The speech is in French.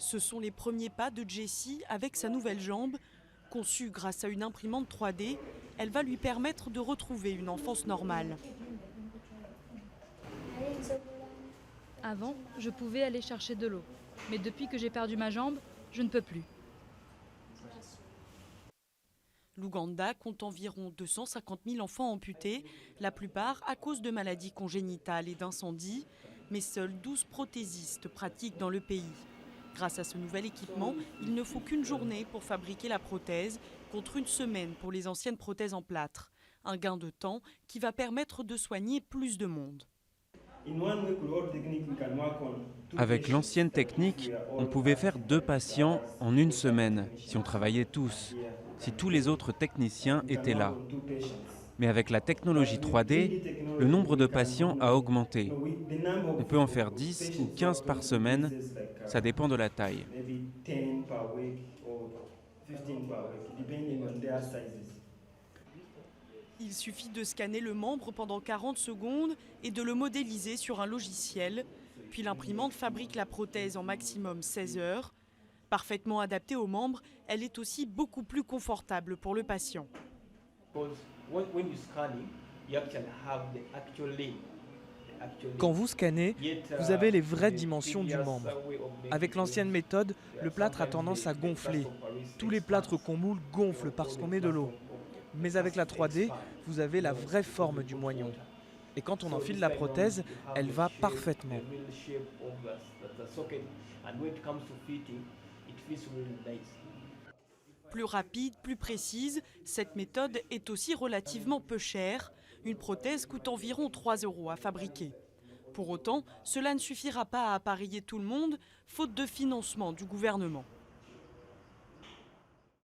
Ce sont les premiers pas de Jessie avec sa nouvelle jambe. Conçue grâce à une imprimante 3D, elle va lui permettre de retrouver une enfance normale. Avant, je pouvais aller chercher de l'eau. Mais depuis que j'ai perdu ma jambe, je ne peux plus. L'Ouganda compte environ 250 000 enfants amputés, la plupart à cause de maladies congénitales et d'incendies. Mais seuls 12 prothésistes pratiquent dans le pays. Grâce à ce nouvel équipement, il ne faut qu'une journée pour fabriquer la prothèse, contre une semaine pour les anciennes prothèses en plâtre. Un gain de temps qui va permettre de soigner plus de monde. Avec l'ancienne technique, on pouvait faire 2 patients en une semaine, si on travaillait tous, si tous les autres techniciens étaient là. Mais avec la technologie 3D, le nombre de patients a augmenté. On peut en faire 10 ou 15 par semaine, ça dépend de la taille. Il suffit de scanner le membre pendant 40 secondes et de le modéliser sur un logiciel. Puis l'imprimante fabrique la prothèse en maximum 16 heures. Parfaitement adaptée au membre, elle est aussi beaucoup plus confortable pour le patient. Quand vous scannez, vous avez les vraies dimensions du membre. Avec l'ancienne méthode, le plâtre a tendance à gonfler. Tous les plâtres qu'on moule gonflent parce qu'on met de l'eau. Mais avec la 3D, vous avez la vraie forme du moignon. Et quand on enfile la prothèse, elle va parfaitement. Plus rapide, plus précise, cette méthode est aussi relativement peu chère. Une prothèse coûte environ 3 € à fabriquer. Pour autant, cela ne suffira pas à appareiller tout le monde, faute de financement du gouvernement.